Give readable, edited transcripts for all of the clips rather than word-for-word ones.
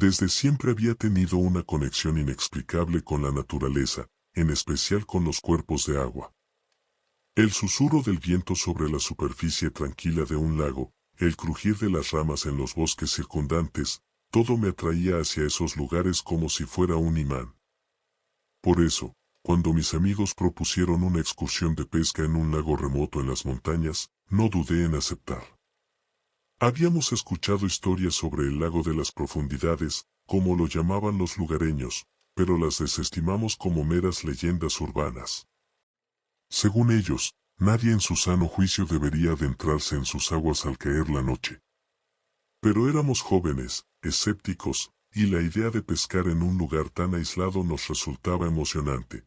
Desde siempre había tenido una conexión inexplicable con la naturaleza, en especial con los cuerpos de agua. El susurro del viento sobre la superficie tranquila de un lago, el crujir de las ramas en los bosques circundantes, todo me atraía hacia esos lugares como si fuera un imán. Por eso, cuando mis amigos propusieron una excursión de pesca en un lago remoto en las montañas, no dudé en aceptar. Habíamos escuchado historias sobre el lago de las profundidades, como lo llamaban los lugareños, pero las desestimamos como meras leyendas urbanas. Según ellos, nadie en su sano juicio debería adentrarse en sus aguas al caer la noche. Pero éramos jóvenes, escépticos, y la idea de pescar en un lugar tan aislado nos resultaba emocionante.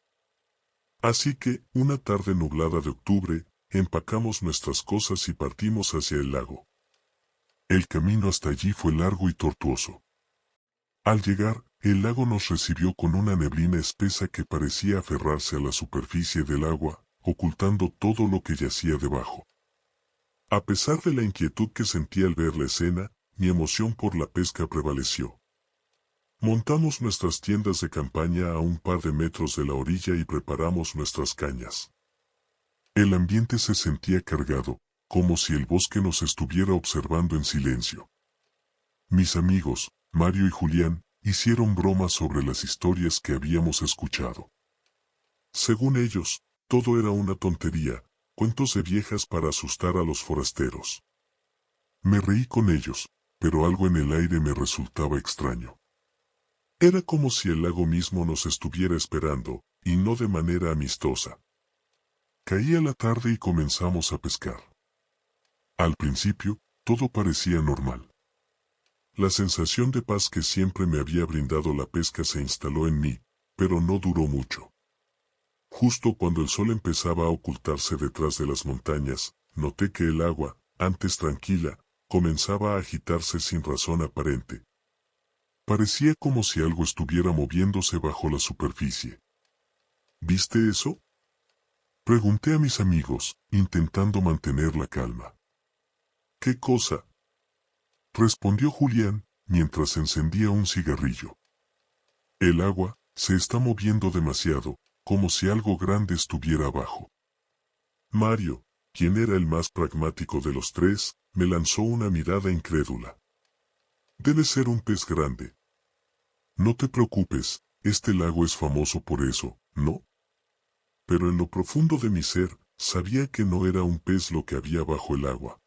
Así que, una tarde nublada de octubre, empacamos nuestras cosas y partimos hacia el lago. El camino hasta allí fue largo y tortuoso. Al llegar, el lago nos recibió con una neblina espesa que parecía aferrarse a la superficie del agua, ocultando todo lo que yacía debajo. A pesar de la inquietud que sentí al ver la escena, mi emoción por la pesca prevaleció. Montamos nuestras tiendas de campaña a un par de metros de la orilla y preparamos nuestras cañas. El ambiente se sentía cargado, como si el bosque nos estuviera observando en silencio. Mis amigos, Mario y Julián, hicieron bromas sobre las historias que habíamos escuchado. Según ellos, todo era una tontería, cuentos de viejas para asustar a los forasteros. Me reí con ellos, pero algo en el aire me resultaba extraño. Era como si el lago mismo nos estuviera esperando, y no de manera amistosa. Caía la tarde y comenzamos a pescar. Al principio, todo parecía normal. La sensación de paz que siempre me había brindado la pesca se instaló en mí, pero no duró mucho. Justo cuando el sol empezaba a ocultarse detrás de las montañas, noté que el agua, antes tranquila, comenzaba a agitarse sin razón aparente. Parecía como si algo estuviera moviéndose bajo la superficie. ¿Viste eso? Pregunté a mis amigos, intentando mantener la calma. ¿Qué cosa? Respondió Julián, mientras encendía un cigarrillo. El agua se está moviendo demasiado, como si algo grande estuviera abajo. Mario, quien era el más pragmático de los tres, me lanzó una mirada incrédula. Debe ser un pez grande. No te preocupes, este lago es famoso por eso, ¿no? Pero en lo profundo de mi ser, sabía que no era un pez lo que había bajo el agua.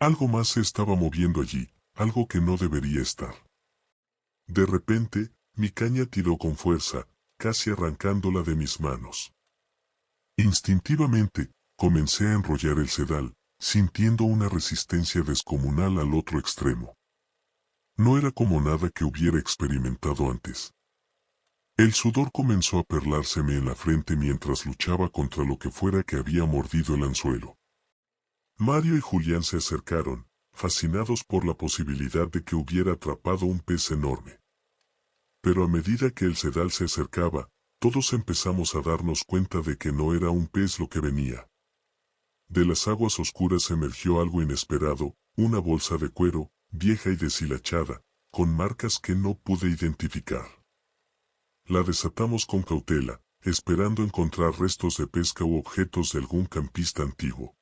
Algo más se estaba moviendo allí, algo que no debería estar. De repente, mi caña tiró con fuerza, casi arrancándola de mis manos. Instintivamente, comencé a enrollar el sedal, sintiendo una resistencia descomunal al otro extremo. No era como nada que hubiera experimentado antes. El sudor comenzó a perlárseme en la frente mientras luchaba contra lo que fuera que había mordido el anzuelo. Mario y Julián se acercaron, fascinados por la posibilidad de que hubiera atrapado un pez enorme. Pero a medida que el sedal se acercaba, todos empezamos a darnos cuenta de que no era un pez lo que venía. De las aguas oscuras emergió algo inesperado, una bolsa de cuero, vieja y deshilachada, con marcas que no pude identificar. La desatamos con cautela, esperando encontrar restos de pesca u objetos de algún campista antiguo.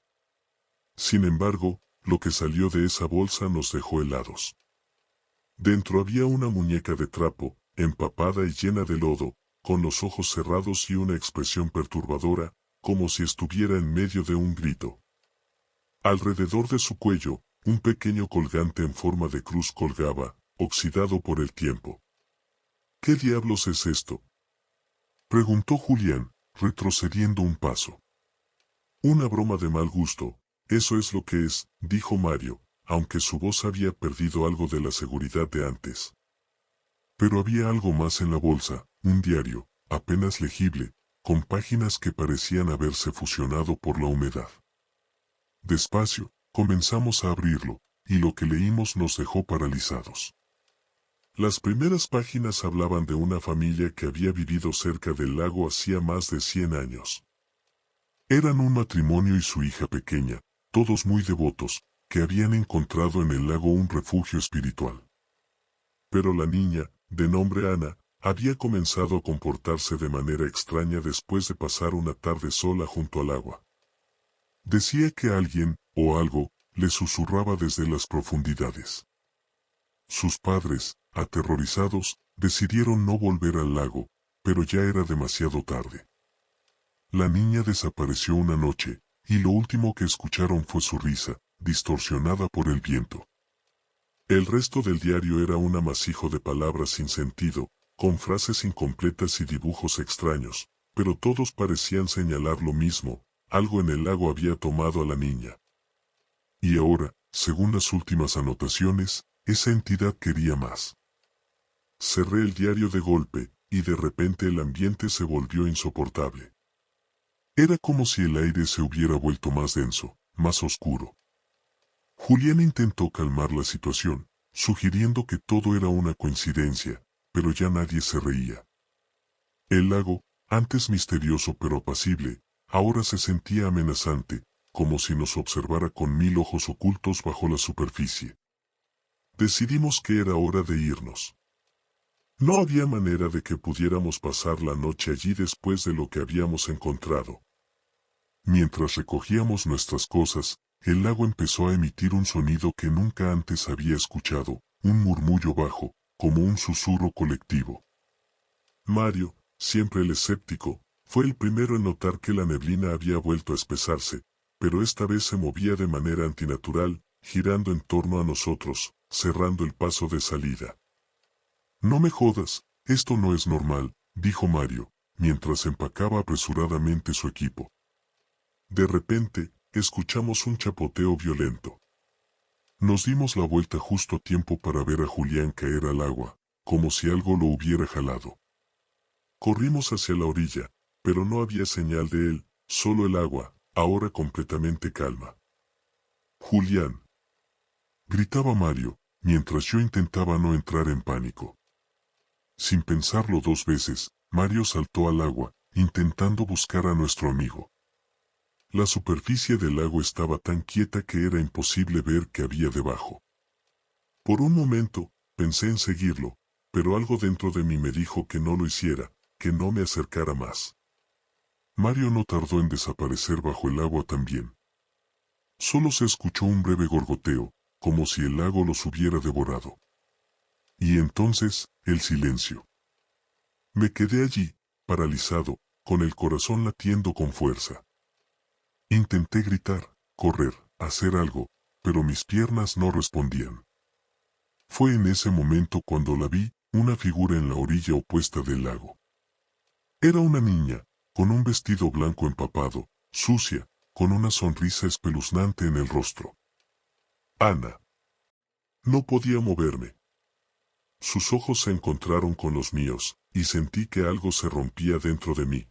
Sin embargo, lo que salió de esa bolsa nos dejó helados. Dentro había una muñeca de trapo, empapada y llena de lodo, con los ojos cerrados y una expresión perturbadora, como si estuviera en medio de un grito. Alrededor de su cuello, un pequeño colgante en forma de cruz colgaba, oxidado por el tiempo. ¿Qué diablos es esto?, preguntó Julián, retrocediendo un paso. Una broma de mal gusto, eso es lo que es, dijo Mario, aunque su voz había perdido algo de la seguridad de antes. Pero había algo más en la bolsa, un diario, apenas legible, con páginas que parecían haberse fusionado por la humedad. Despacio, comenzamos a abrirlo, y lo que leímos nos dejó paralizados. Las primeras páginas hablaban de una familia que había vivido cerca del lago hacía más de 100 años. Eran un matrimonio y su hija pequeña, todos muy devotos, que habían encontrado en el lago un refugio espiritual. pero la niña, de nombre Ana, había comenzado a comportarse de manera extraña después de pasar una tarde sola junto al agua. Decía que alguien, o algo, le susurraba desde las profundidades. Sus padres, aterrorizados, decidieron no volver al lago, pero ya era demasiado tarde. La niña desapareció una noche, y lo último que escucharon fue su risa, distorsionada por el viento. El resto del diario era un amasijo de palabras sin sentido, con frases incompletas y dibujos extraños, pero todos parecían señalar lo mismo: algo en el lago había tomado a la niña. Y ahora, según las últimas anotaciones, esa entidad quería más. Cerré el diario de golpe, y de repente el ambiente se volvió insoportable. Era como si el aire se hubiera vuelto más denso, más oscuro. Julián intentó calmar la situación, sugiriendo que todo era una coincidencia, pero ya nadie se reía. El lago, antes misterioso pero apacible, ahora se sentía amenazante, como si nos observara con 1000 ojos ocultos bajo la superficie. Decidimos que era hora de irnos. No había manera de que pudiéramos pasar la noche allí después de lo que habíamos encontrado. Mientras recogíamos nuestras cosas, el lago empezó a emitir un sonido que nunca antes había escuchado, un murmullo bajo, como un susurro colectivo. Mario, siempre el escéptico, fue el primero en notar que la neblina había vuelto a espesarse, pero esta vez se movía de manera antinatural, girando en torno a nosotros, cerrando el paso de salida. «No me jodas, esto no es normal», dijo Mario, mientras empacaba apresuradamente su equipo. De repente, escuchamos un chapoteo violento. Nos dimos la vuelta justo a tiempo para ver a Julián caer al agua, como si algo lo hubiera jalado. Corrimos hacia la orilla, pero no había señal de él, solo el agua, ahora completamente calma. «Julián», gritaba Mario, mientras yo intentaba no entrar en pánico. Sin pensarlo 2 veces, Mario saltó al agua, intentando buscar a nuestro amigo. La superficie del lago estaba tan quieta que era imposible ver qué había debajo. Por un momento, pensé en seguirlo, pero algo dentro de mí me dijo que no lo hiciera, que no me acercara más. Mario no tardó en desaparecer bajo el agua también. Solo se escuchó un breve gorgoteo, como si el lago los hubiera devorado. Y entonces, el silencio. Me quedé allí, paralizado, con el corazón latiendo con fuerza. Intenté gritar, correr, hacer algo, pero mis piernas no respondían. Fue en ese momento cuando la vi, una figura en la orilla opuesta del lago. Era una niña, con un vestido blanco empapado, sucia, con una sonrisa espeluznante en el rostro. Ana. No podía moverme. Sus ojos se encontraron con los míos, y sentí que algo se rompía dentro de mí.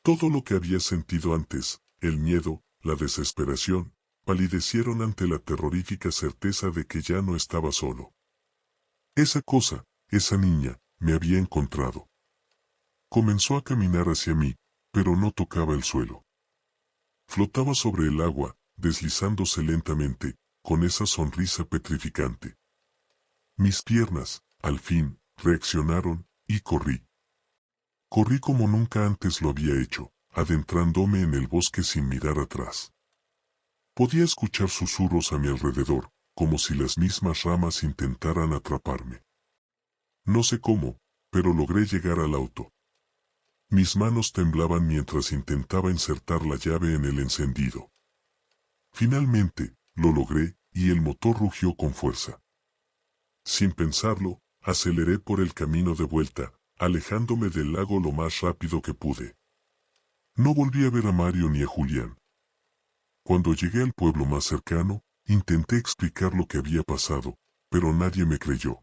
Todo lo que había sentido antes, el miedo, la desesperación, palidecieron ante la terrorífica certeza de que ya no estaba solo. Esa cosa, esa niña, me había encontrado. Comenzó a caminar hacia mí, pero no tocaba el suelo. Flotaba sobre el agua, deslizándose lentamente, con esa sonrisa petrificante. Mis piernas, al fin, reaccionaron, y corrí. Corrí como nunca antes lo había hecho, adentrándome en el bosque sin mirar atrás. Podía escuchar susurros a mi alrededor, como si las mismas ramas intentaran atraparme. No sé cómo, pero logré llegar al auto. Mis manos temblaban mientras intentaba insertar la llave en el encendido. Finalmente, lo logré, y el motor rugió con fuerza. Sin pensarlo, aceleré por el camino de vuelta, alejándome del lago lo más rápido que pude. No volví a ver a Mario ni a Julián. Cuando llegué al pueblo más cercano, intenté explicar lo que había pasado, pero nadie me creyó.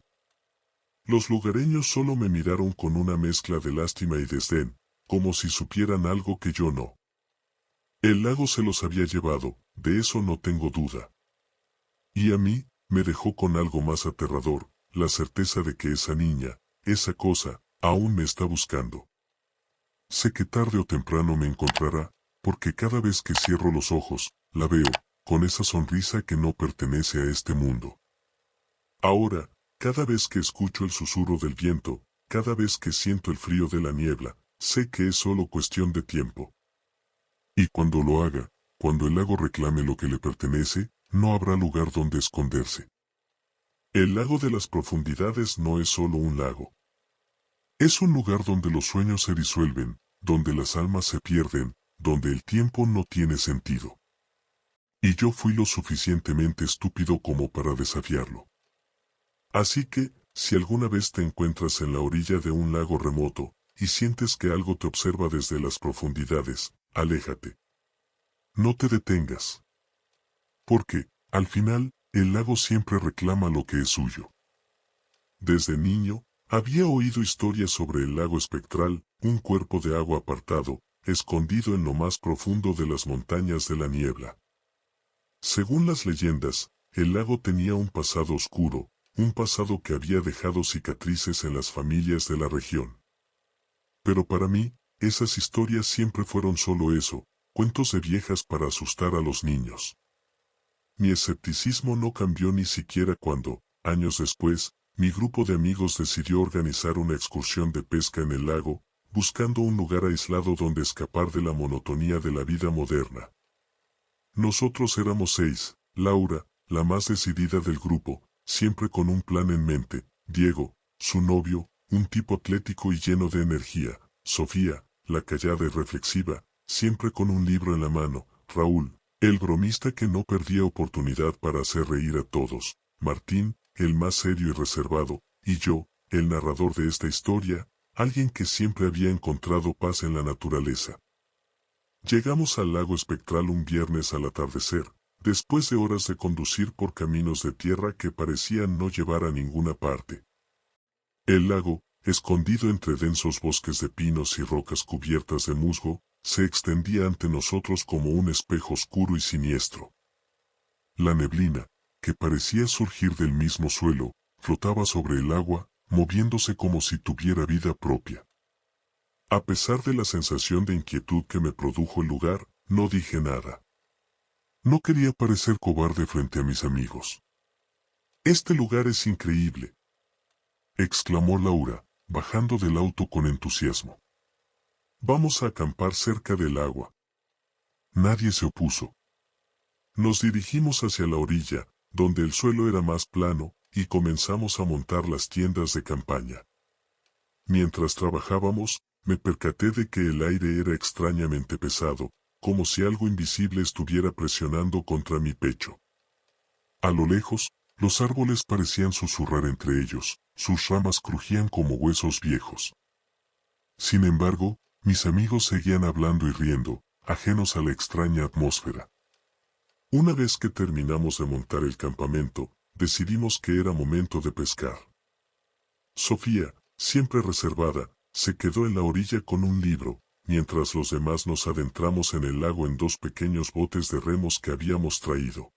Los lugareños solo me miraron con una mezcla de lástima y desdén, como si supieran algo que yo no. El lago se los había llevado, de eso no tengo duda. Y a mí, me dejó con algo más aterrador, la certeza de que esa niña, esa cosa, aún me está buscando. Sé que tarde o temprano me encontrará, porque cada vez que cierro los ojos, la veo, con esa sonrisa que no pertenece a este mundo. Ahora, Cada vez que escucho el susurro del viento, cada vez que siento el frío de la niebla, sé que es solo cuestión de tiempo. Y cuando lo haga, cuando el lago reclame lo que le pertenece, no habrá lugar donde esconderse. El lago de las profundidades no es solo un lago. Es un lugar donde los sueños se disuelven, donde las almas se pierden, donde el tiempo no tiene sentido. Y yo fui lo suficientemente estúpido como para desafiarlo. Así que, si alguna vez te encuentras en la orilla de un lago remoto, y sientes que algo te observa desde las profundidades, aléjate. No te detengas. Porque, al final, el lago siempre reclama lo que es suyo. Desde niño, había oído historias sobre el lago espectral, un cuerpo de agua apartado, escondido en lo más profundo de las montañas de la niebla. Según las leyendas, el lago tenía un pasado oscuro, un pasado que había dejado cicatrices en las familias de la región. Pero para mí, esas historias siempre fueron solo eso, cuentos de viejas para asustar a los niños. Mi escepticismo no cambió ni siquiera cuando, años después, mi grupo de amigos decidió organizar una excursión de pesca en el lago, buscando un lugar aislado donde escapar de la monotonía de la vida moderna. Nosotros éramos 6, Laura, la más decidida del grupo, siempre con un plan en mente, Diego, su novio, un tipo atlético y lleno de energía, Sofía, la callada y reflexiva, siempre con un libro en la mano, Raúl, el bromista que no perdía oportunidad para hacer reír a todos, Martín, el más serio y reservado, y yo, el narrador de esta historia, alguien que siempre había encontrado paz en la naturaleza. Llegamos al lago espectral un viernes al atardecer, después de horas de conducir por caminos de tierra que parecían no llevar a ninguna parte. El lago, escondido entre densos bosques de pinos y rocas cubiertas de musgo, se extendía ante nosotros como un espejo oscuro y siniestro. La neblina, que parecía surgir del mismo suelo, flotaba sobre el agua, moviéndose como si tuviera vida propia. A pesar de la sensación de inquietud que me produjo el lugar, no dije nada. No quería parecer cobarde frente a mis amigos. «Este lugar es increíble», exclamó Laura, bajando del auto con entusiasmo. «Vamos a acampar cerca del agua». Nadie se opuso. Nos dirigimos hacia la orilla, donde el suelo era más plano, y comenzamos a montar las tiendas de campaña. Mientras trabajábamos, me percaté de que el aire era extrañamente pesado, como si algo invisible estuviera presionando contra mi pecho. A lo lejos, los árboles parecían susurrar entre ellos, sus ramas crujían como huesos viejos. Sin embargo, mis amigos seguían hablando y riendo, ajenos a la extraña atmósfera. Una vez que terminamos de montar el campamento, decidimos que era momento de pescar. Sofía, siempre reservada, se quedó en la orilla con un libro, mientras los demás nos adentramos en el lago en 2 pequeños botes de remos que habíamos traído.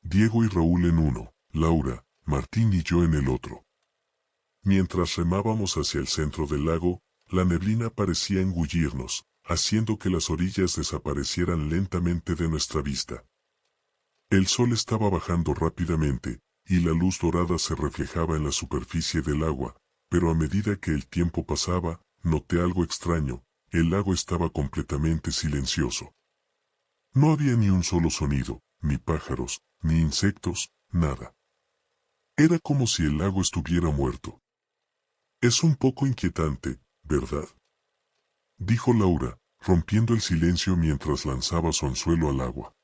Diego y Raúl en uno, Laura, Martín y yo en el otro. Mientras remábamos hacia el centro del lago, la neblina parecía engullirnos, haciendo que las orillas desaparecieran lentamente de nuestra vista. El sol estaba bajando rápidamente, y la luz dorada se reflejaba en la superficie del agua, pero a medida que el tiempo pasaba, noté algo extraño, el lago estaba completamente silencioso. No había ni un solo sonido, ni pájaros, ni insectos, nada. Era como si el lago estuviera muerto. «Es un poco inquietante, ¿verdad?», dijo Laura, rompiendo el silencio mientras lanzaba su anzuelo al agua.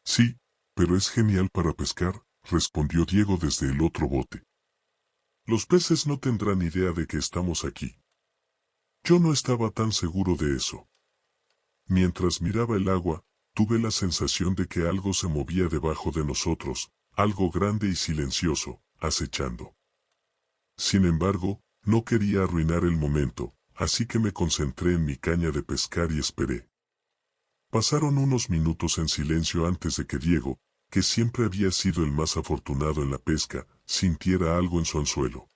«Sí, pero es genial para pescar», respondió Diego desde el otro bote. «Los peces no tendrán idea de que estamos aquí». Yo no estaba tan seguro de eso. Mientras miraba el agua, tuve la sensación de que algo se movía debajo de nosotros, algo grande y silencioso, acechando. Sin embargo, no quería arruinar el momento, así que me concentré en mi caña de pescar y esperé. Pasaron unos minutos en silencio antes de que Diego, que siempre había sido el más afortunado en la pesca, sintiera algo en su anzuelo.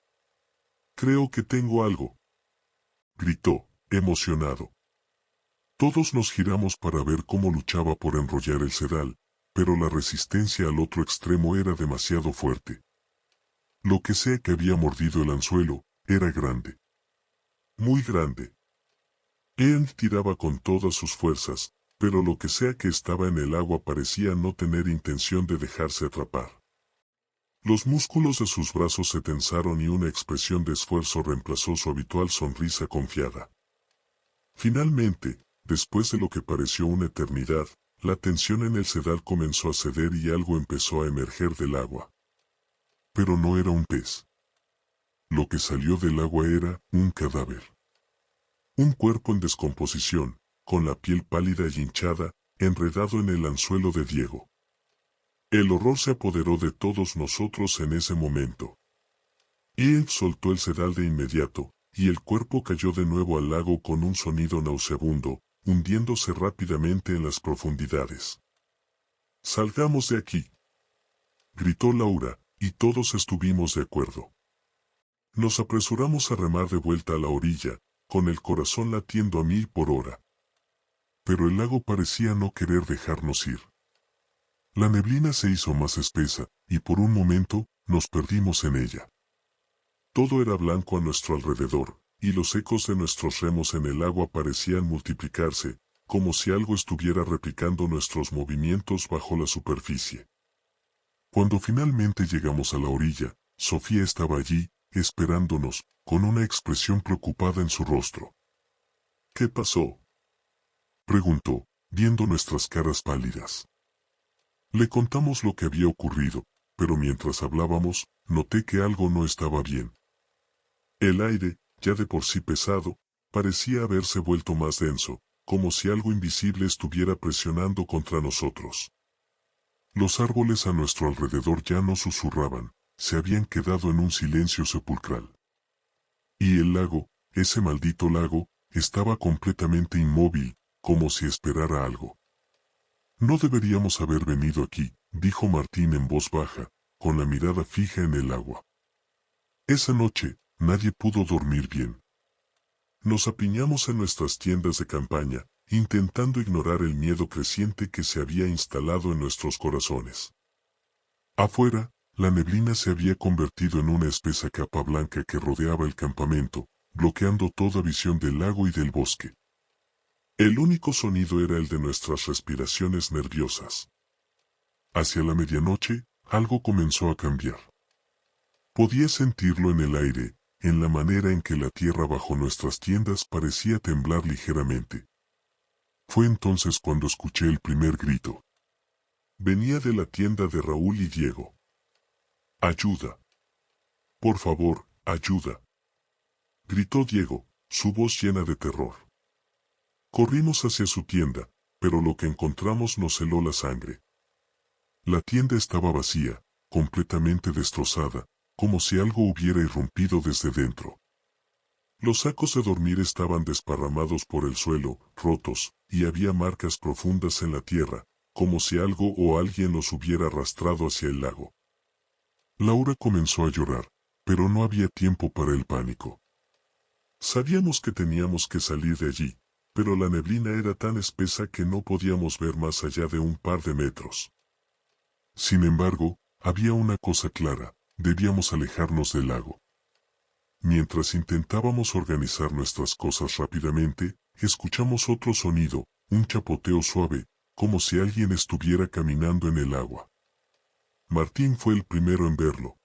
«Creo que tengo algo», gritó, emocionado. Todos nos giramos para ver cómo luchaba por enrollar el sedal, pero la resistencia al otro extremo era demasiado fuerte. Lo que sea que había mordido el anzuelo, era grande. Muy grande. Él tiraba con todas sus fuerzas, pero lo que sea que estaba en el agua parecía no tener intención de dejarse atrapar. Los músculos de sus brazos se tensaron y una expresión de esfuerzo reemplazó su habitual sonrisa confiada. Finalmente, después de lo que pareció una eternidad, la tensión en el sedal comenzó a ceder y algo empezó a emerger del agua. Pero no era un pez. Lo que salió del agua era un cadáver. Un cuerpo en descomposición, con la piel pálida y hinchada, enredado en el anzuelo de Diego. El horror se apoderó de todos nosotros en ese momento. Él soltó el sedal de inmediato, y el cuerpo cayó de nuevo al lago con un sonido nauseabundo, hundiéndose rápidamente en las profundidades. «¡Salgamos de aquí!», gritó Laura, y todos estuvimos de acuerdo. Nos apresuramos a remar de vuelta a la orilla, con el corazón latiendo a 1000 por hora. Pero el lago parecía no querer dejarnos ir. La neblina se hizo más espesa, y por un momento, nos perdimos en ella. Todo era blanco a nuestro alrededor, y los ecos de nuestros remos en el agua parecían multiplicarse, como si algo estuviera replicando nuestros movimientos bajo la superficie. Cuando finalmente llegamos a la orilla, Sofía estaba allí, esperándonos, con una expresión preocupada en su rostro. «¿Qué pasó?», preguntó, viendo nuestras caras pálidas. Le contamos lo que había ocurrido, pero mientras hablábamos, noté que algo no estaba bien. El aire, ya de por sí pesado, parecía haberse vuelto más denso, como si algo invisible estuviera presionando contra nosotros. Los árboles a nuestro alrededor ya no susurraban, se habían quedado en un silencio sepulcral. Y el lago, ese maldito lago, estaba completamente inmóvil, como si esperara algo. «No deberíamos haber venido aquí», dijo Martín en voz baja, con la mirada fija en el agua. Esa noche, nadie pudo dormir bien. Nos apiñamos en nuestras tiendas de campaña, intentando ignorar el miedo creciente que se había instalado en nuestros corazones. Afuera, la neblina se había convertido en una espesa capa blanca que rodeaba el campamento, bloqueando toda visión del lago y del bosque. El único sonido era el de nuestras respiraciones nerviosas. Hacia la medianoche, algo comenzó a cambiar. Podía sentirlo en el aire, en la manera en que la tierra bajo nuestras tiendas parecía temblar ligeramente. Fue entonces cuando escuché el primer grito. Venía de la tienda de Raúl y Diego. «¡Ayuda! Por favor, ayuda!», gritó Diego, su voz llena de terror. Corrimos hacia su tienda, pero lo que encontramos nos heló la sangre. La tienda estaba vacía, completamente destrozada, como si algo hubiera irrumpido desde dentro. Los sacos de dormir estaban desparramados por el suelo, rotos, y había marcas profundas en la tierra, como si algo o alguien los hubiera arrastrado hacia el lago. Laura comenzó a llorar, pero no había tiempo para el pánico. Sabíamos que teníamos que salir de allí, pero la neblina era tan espesa que no podíamos ver más allá de un par de metros. Sin embargo, había una cosa clara, debíamos alejarnos del lago. Mientras intentábamos organizar nuestras cosas rápidamente, escuchamos otro sonido, un chapoteo suave, como si alguien estuviera caminando en el agua. Martín fue el primero en verlo.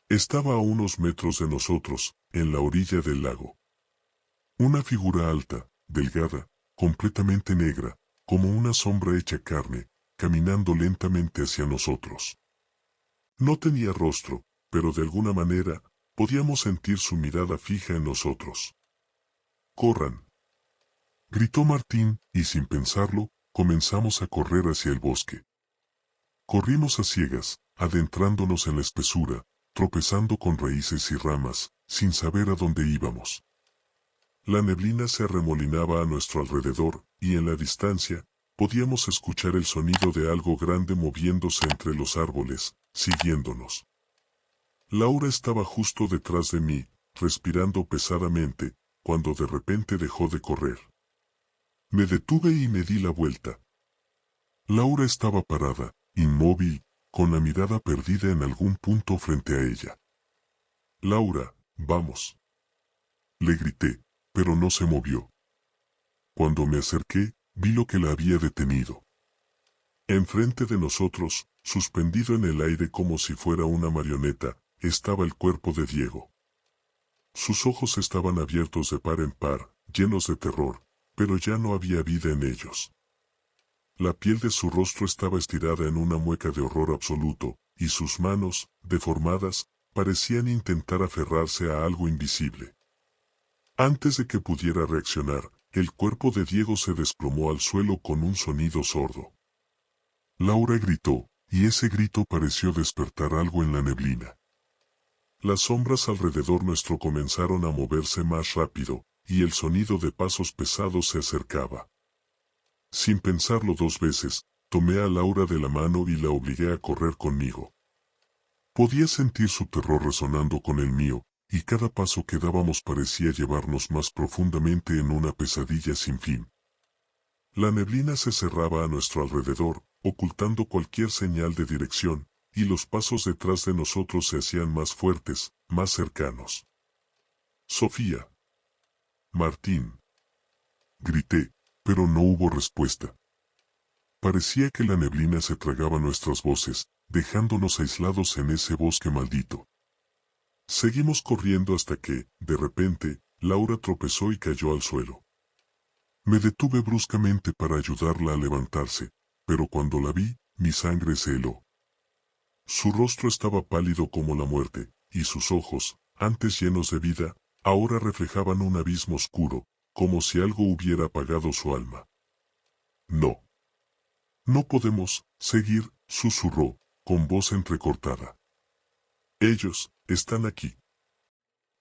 Estaba a unos metros de nosotros, en la orilla del lago. Una figura alta, delgada, completamente negra, como una sombra hecha carne, caminando lentamente hacia nosotros. No tenía rostro, pero de alguna manera, podíamos sentir su mirada fija en nosotros. «¡Corran!», gritó Martín, y sin pensarlo, comenzamos a correr hacia el bosque. Corrimos a ciegas, adentrándonos en la espesura, tropezando con raíces y ramas, sin saber a dónde íbamos. La neblina se arremolinaba a nuestro alrededor, y en la distancia, podíamos escuchar el sonido de algo grande moviéndose entre los árboles, siguiéndonos. Laura estaba justo detrás de mí, respirando pesadamente, cuando de repente dejó de correr. Me detuve y me di la vuelta. Laura estaba parada, inmóvil, con la mirada perdida en algún punto frente a ella. «Laura, vamos», le grité, pero no se movió. Cuando me acerqué, vi lo que la había detenido. Enfrente de nosotros, suspendido en el aire como si fuera una marioneta, estaba el cuerpo de Diego. Sus ojos estaban abiertos de par en par, llenos de terror, pero ya no había vida en ellos. La piel de su rostro estaba estirada en una mueca de horror absoluto, y sus manos, deformadas, parecían intentar aferrarse a algo invisible. Antes de que pudiera reaccionar, el cuerpo de Diego se desplomó al suelo con un sonido sordo. Laura gritó, y ese grito pareció despertar algo en la neblina. Las sombras alrededor nuestro comenzaron a moverse más rápido, y el sonido de pasos pesados se acercaba. Sin pensarlo dos veces, tomé a Laura de la mano y la obligué a correr conmigo. Podía sentir su terror resonando con el mío, y cada paso que dábamos parecía llevarnos más profundamente en una pesadilla sin fin. La neblina se cerraba a nuestro alrededor, ocultando cualquier señal de dirección, y los pasos detrás de nosotros se hacían más fuertes, más cercanos. «Sofía. Martín», grité, pero no hubo respuesta. Parecía que la neblina se tragaba nuestras voces, dejándonos aislados en ese bosque maldito. Seguimos corriendo hasta que, de repente, Laura tropezó y cayó al suelo. Me detuve bruscamente para ayudarla a levantarse, pero cuando la vi, mi sangre se heló. Su rostro estaba pálido como la muerte, y sus ojos, antes llenos de vida, ahora reflejaban un abismo oscuro, como si algo hubiera apagado su alma. «No. No podemos seguir», susurró, con voz entrecortada. «Ellos están aquí».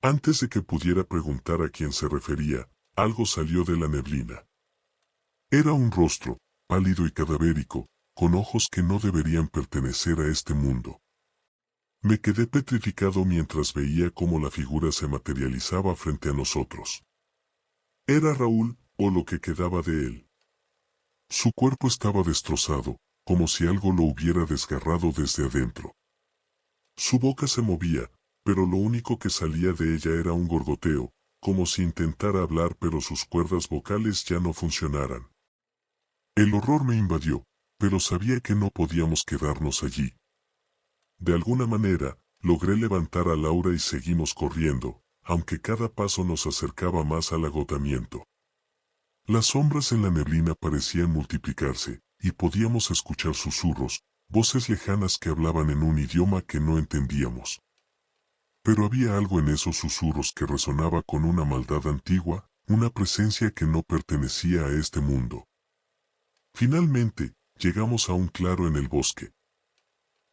Antes de que pudiera preguntar a quién se refería, algo salió de la neblina. Era un rostro, pálido y cadavérico, con ojos que no deberían pertenecer a este mundo. Me quedé petrificado mientras veía cómo la figura se materializaba frente a nosotros. Era Raúl, o lo que quedaba de él. Su cuerpo estaba destrozado, como si algo lo hubiera desgarrado desde adentro. Su boca se movía, pero lo único que salía de ella era un gorgoteo, como si intentara hablar pero sus cuerdas vocales ya no funcionaran. El horror me invadió, pero sabía que no podíamos quedarnos allí. De alguna manera, logré levantar a Laura y seguimos corriendo, aunque cada paso nos acercaba más al agotamiento. Las sombras en la neblina parecían multiplicarse, y podíamos escuchar susurros, voces lejanas que hablaban en un idioma que no entendíamos. Pero había algo en esos susurros que resonaba con una maldad antigua, una presencia que no pertenecía a este mundo. Finalmente, llegamos a un claro en el bosque.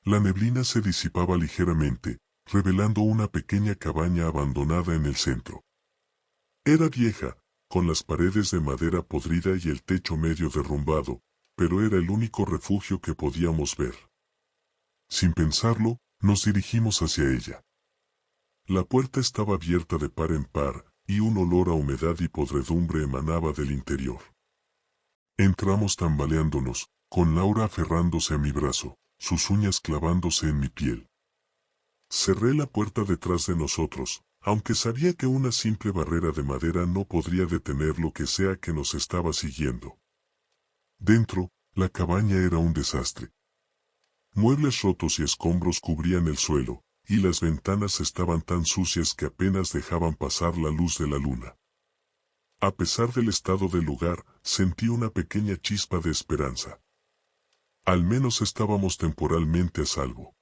La neblina se disipaba ligeramente, revelando una pequeña cabaña abandonada en el centro. Era vieja, con las paredes de madera podrida y el techo medio derrumbado, pero era el único refugio que podíamos ver. Sin pensarlo, nos dirigimos hacia ella. La puerta estaba abierta de par en par, y un olor a humedad y podredumbre emanaba del interior. Entramos tambaleándonos, con Laura aferrándose a mi brazo, sus uñas clavándose en mi piel. Cerré la puerta detrás de nosotros, aunque sabía que una simple barrera de madera no podría detener lo que sea que nos estaba siguiendo. Dentro, la cabaña era un desastre. Muebles rotos y escombros cubrían el suelo, y las ventanas estaban tan sucias que apenas dejaban pasar la luz de la luna. A pesar del estado del lugar, sentí una pequeña chispa de esperanza. Al menos estábamos temporalmente a salvo.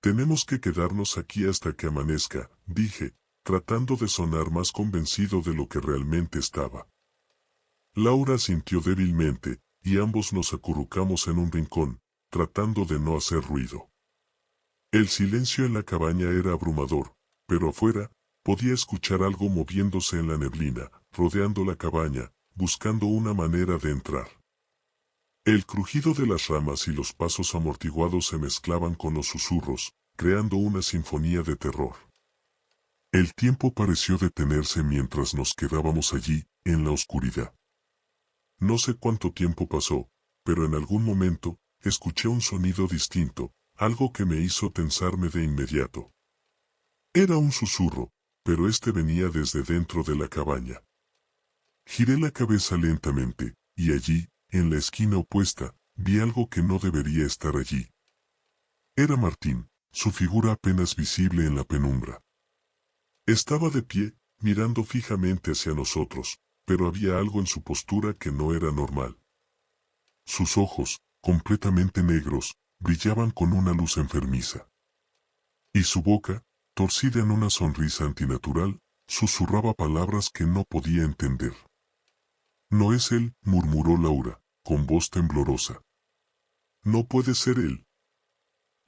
«Tenemos que quedarnos aquí hasta que amanezca», dije, tratando de sonar más convencido de lo que realmente estaba. Laura asintió débilmente, y ambos nos acurrucamos en un rincón, tratando de no hacer ruido. El silencio en la cabaña era abrumador, pero afuera, podía escuchar algo moviéndose en la neblina, rodeando la cabaña, buscando una manera de entrar. El crujido de las ramas y los pasos amortiguados se mezclaban con los susurros, creando una sinfonía de terror. El tiempo pareció detenerse mientras nos quedábamos allí, en la oscuridad. No sé cuánto tiempo pasó, pero en algún momento, escuché un sonido distinto, algo que me hizo tensarme de inmediato. Era un susurro, pero este venía desde dentro de la cabaña. Giré la cabeza lentamente, y allí, en la esquina opuesta, vi algo que no debería estar allí. Era Martín, su figura apenas visible en la penumbra. Estaba de pie, mirando fijamente hacia nosotros, pero había algo en su postura que no era normal. Sus ojos, completamente negros, brillaban con una luz enfermiza. Y su boca, torcida en una sonrisa antinatural, susurraba palabras que no podía entender. «No es él», murmuró Laura, con voz temblorosa. «No puede ser él».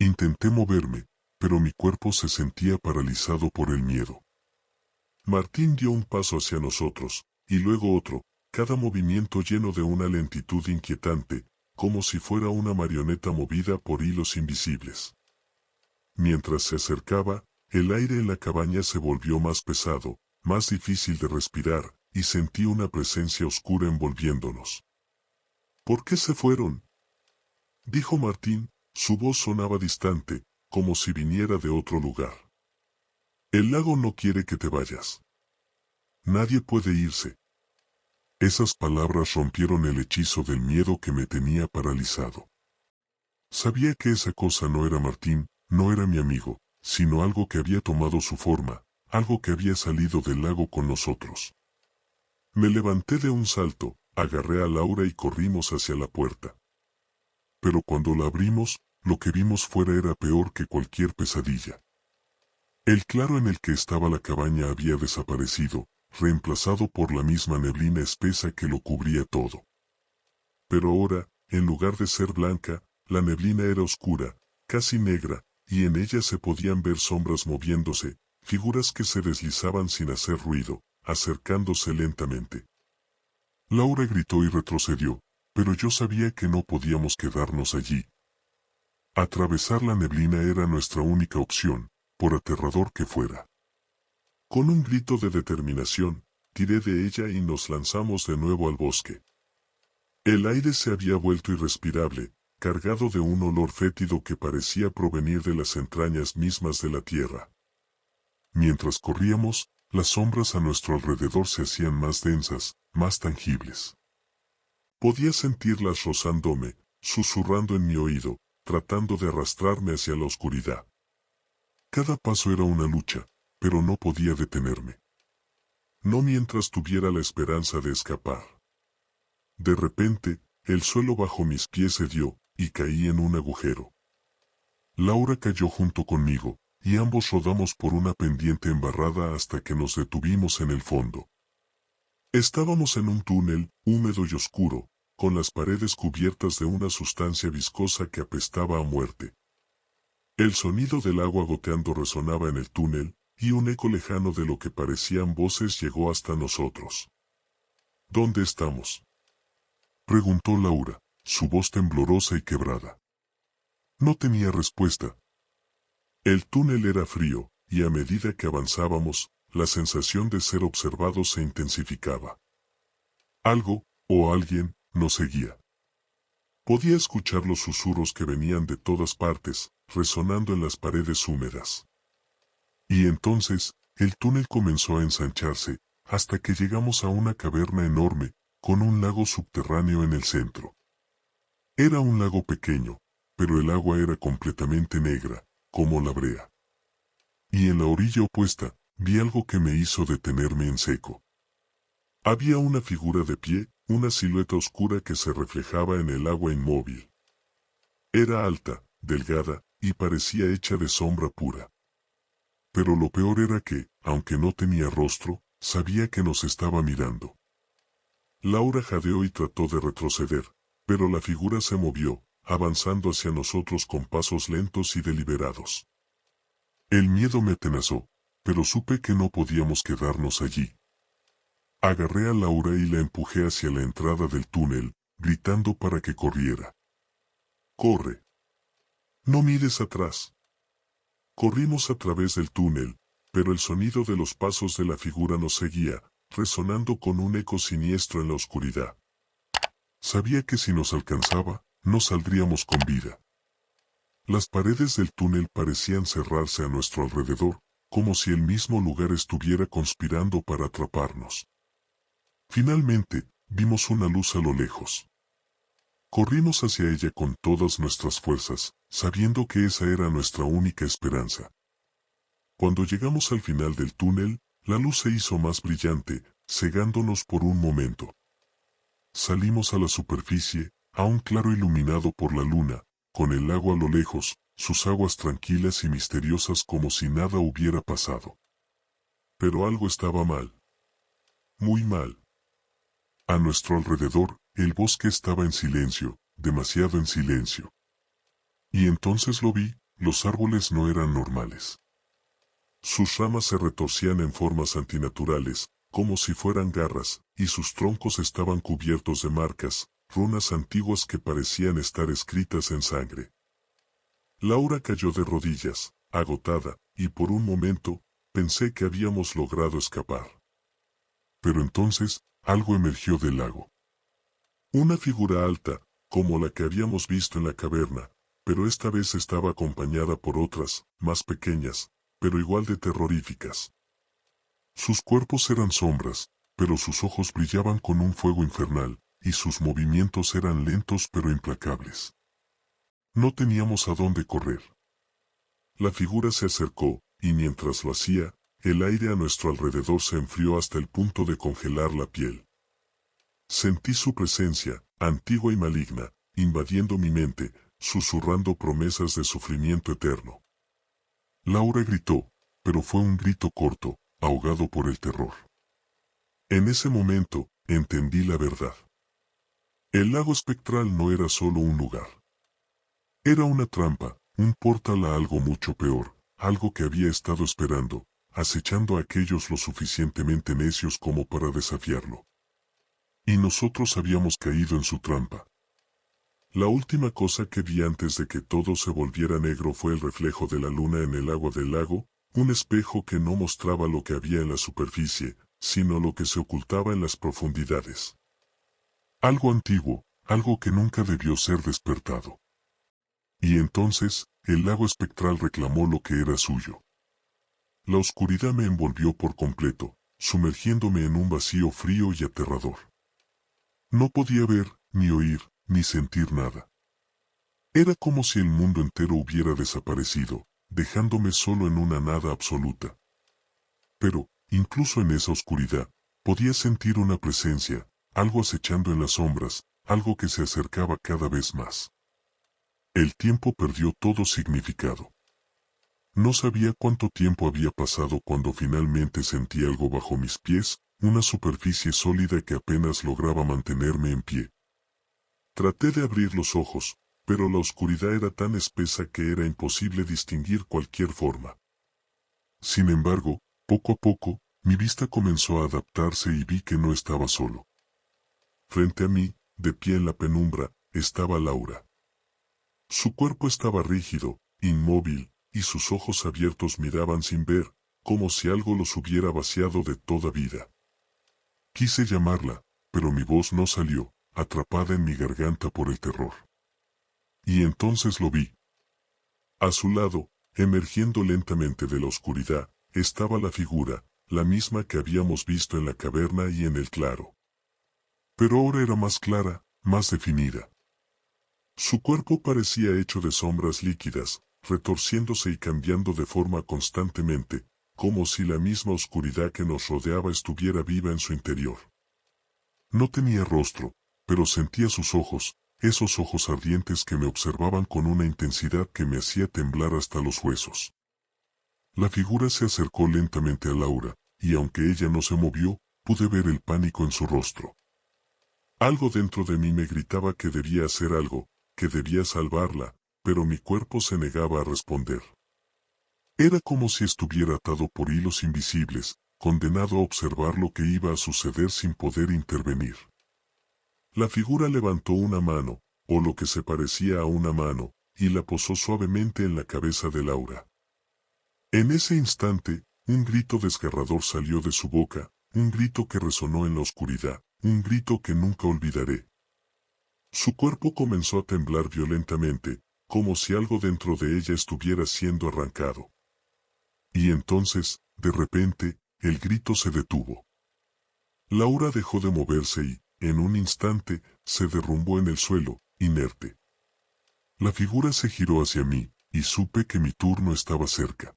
Intenté moverme, pero mi cuerpo se sentía paralizado por el miedo. Martín dio un paso hacia nosotros, y luego otro, cada movimiento lleno de una lentitud inquietante, como si fuera una marioneta movida por hilos invisibles. Mientras se acercaba, el aire en la cabaña se volvió más pesado, más difícil de respirar, y sentí una presencia oscura envolviéndonos. «¿Por qué se fueron?», dijo Martín, su voz sonaba distante, como si viniera de otro lugar. «El lago no quiere que te vayas. Nadie puede irse». Esas palabras rompieron el hechizo del miedo que me tenía paralizado. Sabía que esa cosa no era Martín, no era mi amigo, sino algo que había tomado su forma, algo que había salido del lago con nosotros. Me levanté de un salto, agarré a Laura y corrimos hacia la puerta. Pero cuando la abrimos, lo que vimos fuera era peor que cualquier pesadilla. El claro en el que estaba la cabaña había desaparecido, reemplazado por la misma neblina espesa que lo cubría todo. Pero ahora, en lugar de ser blanca, la neblina era oscura, casi negra, y en ella se podían ver sombras moviéndose, figuras que se deslizaban sin hacer ruido, acercándose lentamente. Laura gritó y retrocedió, pero yo sabía que no podíamos quedarnos allí. Atravesar la neblina era nuestra única opción, por aterrador que fuera. Con un grito de determinación, tiré de ella y nos lanzamos de nuevo al bosque. El aire se había vuelto irrespirable, cargado de un olor fétido que parecía provenir de las entrañas mismas de la tierra. Mientras corríamos, las sombras a nuestro alrededor se hacían más densas, más tangibles. Podía sentirlas rozándome, susurrando en mi oído, tratando de arrastrarme hacia la oscuridad. Cada paso era una lucha, pero no podía detenerme. No mientras tuviera la esperanza de escapar. De repente, el suelo bajo mis pies cedió, y caí en un agujero. Laura cayó junto conmigo, y ambos rodamos por una pendiente embarrada hasta que nos detuvimos en el fondo. Estábamos en un túnel, húmedo y oscuro, con las paredes cubiertas de una sustancia viscosa que apestaba a muerte. El sonido del agua goteando resonaba en el túnel, y un eco lejano de lo que parecían voces llegó hasta nosotros. «¿Dónde estamos?», preguntó Laura, su voz temblorosa y quebrada. No tenía respuesta. El túnel era frío, y a medida que avanzábamos, la sensación de ser observados se intensificaba. Algo, o alguien, nos seguía. Podía escuchar los susurros que venían de todas partes, resonando en las paredes húmedas. Y entonces, el túnel comenzó a ensancharse, hasta que llegamos a una caverna enorme, con un lago subterráneo en el centro. Era un lago pequeño, pero el agua era completamente negra, como la brea. Y en la orilla opuesta, vi algo que me hizo detenerme en seco. Había una figura de pie, una silueta oscura que se reflejaba en el agua inmóvil. Era alta, delgada, y parecía hecha de sombra pura. Pero lo peor era que, aunque no tenía rostro, sabía que nos estaba mirando. Laura jadeó y trató de retroceder, pero la figura se movió, avanzando hacia nosotros con pasos lentos y deliberados. El miedo me atenazó, pero supe que no podíamos quedarnos allí. Agarré a Laura y la empujé hacia la entrada del túnel, gritando para que corriera. «¡Corre! No mires atrás». Corrimos a través del túnel, pero el sonido de los pasos de la figura nos seguía, resonando con un eco siniestro en la oscuridad. Sabía que si nos alcanzaba, no saldríamos con vida. Las paredes del túnel parecían cerrarse a nuestro alrededor, como si el mismo lugar estuviera conspirando para atraparnos. Finalmente, vimos una luz a lo lejos. Corrimos hacia ella con todas nuestras fuerzas, sabiendo que esa era nuestra única esperanza. Cuando llegamos al final del túnel, la luz se hizo más brillante, cegándonos por un momento. Salimos a la superficie, aún claro iluminado por la luna, con el lago a lo lejos, sus aguas tranquilas y misteriosas como si nada hubiera pasado. Pero algo estaba mal. Muy mal. A nuestro alrededor, el bosque estaba en silencio, demasiado en silencio. Y entonces lo vi, los árboles no eran normales. Sus ramas se retorcían en formas antinaturales, como si fueran garras, y sus troncos estaban cubiertos de marcas, runas antiguas que parecían estar escritas en sangre. Laura cayó de rodillas, agotada, y por un momento, pensé que habíamos logrado escapar. Pero entonces, algo emergió del lago. Una figura alta, como la que habíamos visto en la caverna, pero esta vez estaba acompañada por otras, más pequeñas, pero igual de terroríficas. Sus cuerpos eran sombras, pero sus ojos brillaban con un fuego infernal, y sus movimientos eran lentos pero implacables. No teníamos a dónde correr. La figura se acercó, y mientras lo hacía, el aire a nuestro alrededor se enfrió hasta el punto de congelar la piel. Sentí su presencia, antigua y maligna, invadiendo mi mente, susurrando promesas de sufrimiento eterno. Laura gritó, pero fue un grito corto, ahogado por el terror. En ese momento, entendí la verdad. El lago espectral no era solo un lugar. Era una trampa, un portal a algo mucho peor, algo que había estado esperando, acechando a aquellos lo suficientemente necios como para desafiarlo. Y nosotros habíamos caído en su trampa. La última cosa que vi antes de que todo se volviera negro fue el reflejo de la luna en el agua del lago, un espejo que no mostraba lo que había en la superficie, sino lo que se ocultaba en las profundidades. Algo antiguo, algo que nunca debió ser despertado. Y entonces, el lago espectral reclamó lo que era suyo. La oscuridad me envolvió por completo, sumergiéndome en un vacío frío y aterrador. No podía ver, ni oír, ni sentir nada. Era como si el mundo entero hubiera desaparecido, dejándome solo en una nada absoluta. Pero, incluso en esa oscuridad, podía sentir una presencia, algo acechando en las sombras, algo que se acercaba cada vez más. El tiempo perdió todo significado. No sabía cuánto tiempo había pasado cuando finalmente sentí algo bajo mis pies, una superficie sólida que apenas lograba mantenerme en pie. Traté de abrir los ojos, pero la oscuridad era tan espesa que era imposible distinguir cualquier forma. Sin embargo, poco a poco, mi vista comenzó a adaptarse y vi que no estaba solo. Frente a mí, de pie en la penumbra, estaba Laura. Su cuerpo estaba rígido, inmóvil, y sus ojos abiertos miraban sin ver, como si algo los hubiera vaciado de toda vida. Quise llamarla, pero mi voz no salió, atrapada en mi garganta por el terror. Y entonces lo vi. A su lado, emergiendo lentamente de la oscuridad, estaba la figura, la misma que habíamos visto en la caverna y en el claro. Pero ahora era más clara, más definida. Su cuerpo parecía hecho de sombras líquidas, retorciéndose y cambiando de forma constantemente, como si la misma oscuridad que nos rodeaba estuviera viva en su interior. No tenía rostro, pero sentía sus ojos, esos ojos ardientes que me observaban con una intensidad que me hacía temblar hasta los huesos. La figura se acercó lentamente a Laura, y aunque ella no se movió, pude ver el pánico en su rostro. Algo dentro de mí me gritaba que debía hacer algo, que debía salvarla, pero mi cuerpo se negaba a responder. Era como si estuviera atado por hilos invisibles, condenado a observar lo que iba a suceder sin poder intervenir. La figura levantó una mano, o lo que se parecía a una mano, y la posó suavemente en la cabeza de Laura. En ese instante, un grito desgarrador salió de su boca, un grito que resonó en la oscuridad, un grito que nunca olvidaré. Su cuerpo comenzó a temblar violentamente, como si algo dentro de ella estuviera siendo arrancado. Y entonces, de repente, el grito se detuvo. Laura dejó de moverse y, en un instante, se derrumbó en el suelo, inerte. La figura se giró hacia mí, y supe que mi turno estaba cerca.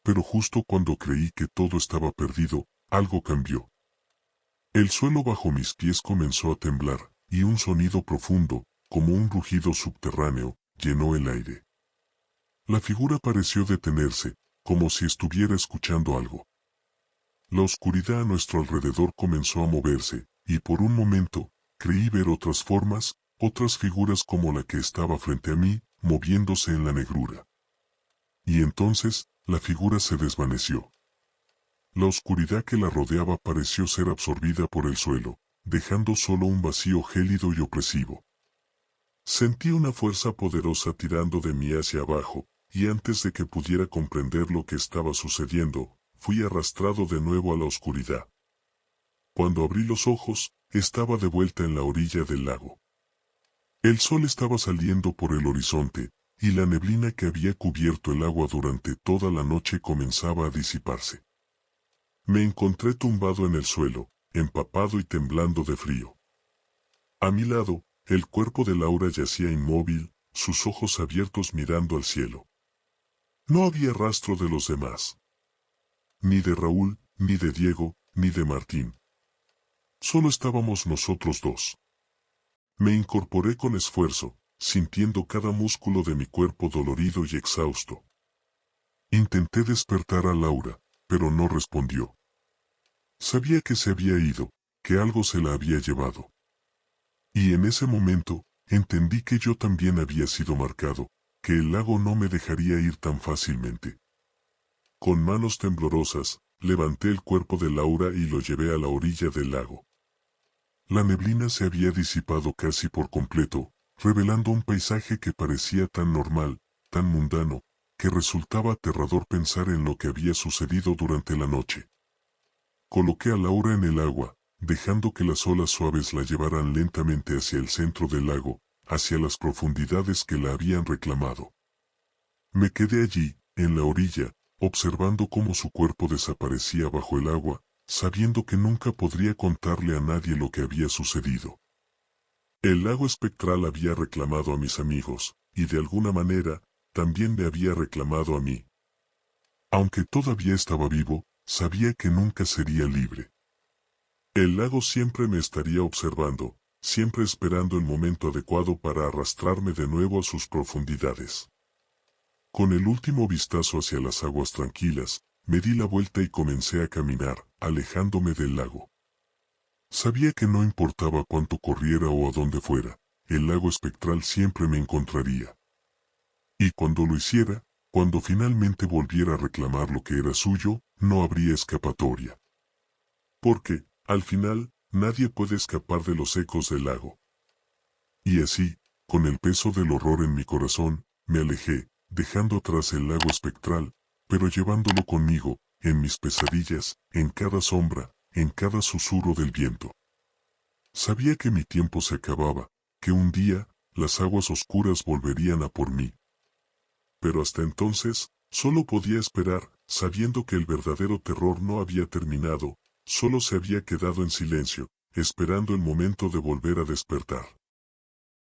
Pero justo cuando creí que todo estaba perdido, algo cambió. El suelo bajo mis pies comenzó a temblar, y un sonido profundo, como un rugido subterráneo, llenó el aire. La figura pareció detenerse, como si estuviera escuchando algo. La oscuridad a nuestro alrededor comenzó a moverse, y por un momento, creí ver otras formas, otras figuras como la que estaba frente a mí, moviéndose en la negrura. Y entonces, la figura se desvaneció. La oscuridad que la rodeaba pareció ser absorbida por el suelo, dejando solo un vacío gélido y opresivo. Sentí una fuerza poderosa tirando de mí hacia abajo, y antes de que pudiera comprender lo que estaba sucediendo, fui arrastrado de nuevo a la oscuridad. Cuando abrí los ojos, estaba de vuelta en la orilla del lago. El sol estaba saliendo por el horizonte, y la neblina que había cubierto el agua durante toda la noche comenzaba a disiparse. Me encontré tumbado en el suelo, empapado y temblando de frío. A mi lado, el cuerpo de Laura yacía inmóvil, sus ojos abiertos mirando al cielo. No había rastro de los demás. Ni de Raúl, ni de Diego, ni de Martín. Solo estábamos nosotros dos. Me incorporé con esfuerzo, sintiendo cada músculo de mi cuerpo dolorido y exhausto. Intenté despertar a Laura, pero no respondió. Sabía que se había ido, que algo se la había llevado. Y en ese momento, entendí que yo también había sido marcado, que el lago no me dejaría ir tan fácilmente. Con manos temblorosas, levanté el cuerpo de Laura y lo llevé a la orilla del lago. La neblina se había disipado casi por completo, revelando un paisaje que parecía tan normal, tan mundano, que resultaba aterrador pensar en lo que había sucedido durante la noche. Coloqué a Laura en el agua, dejando que las olas suaves la llevaran lentamente hacia el centro del lago, hacia las profundidades que la habían reclamado. Me quedé allí, en la orilla, observando cómo su cuerpo desaparecía bajo el agua, sabiendo que nunca podría contarle a nadie lo que había sucedido. El lago espectral había reclamado a mis amigos, y de alguna manera, también me había reclamado a mí. Aunque todavía estaba vivo, sabía que nunca sería libre. El lago siempre me estaría observando, siempre esperando el momento adecuado para arrastrarme de nuevo a sus profundidades. Con el último vistazo hacia las aguas tranquilas, me di la vuelta y comencé a caminar, alejándome del lago. Sabía que no importaba cuánto corriera o a dónde fuera, el lago espectral siempre me encontraría. Y cuando lo hiciera, cuando finalmente volviera a reclamar lo que era suyo, no habría escapatoria. Porque, al final, nadie puede escapar de los ecos del lago. Y así, con el peso del horror en mi corazón, me alejé, dejando atrás el lago espectral, pero llevándolo conmigo, en mis pesadillas, en cada sombra, en cada susurro del viento. Sabía que mi tiempo se acababa, que un día, las aguas oscuras volverían a por mí. Pero hasta entonces, solo podía esperar, sabiendo que el verdadero terror no había terminado, solo se había quedado en silencio, esperando el momento de volver a despertar.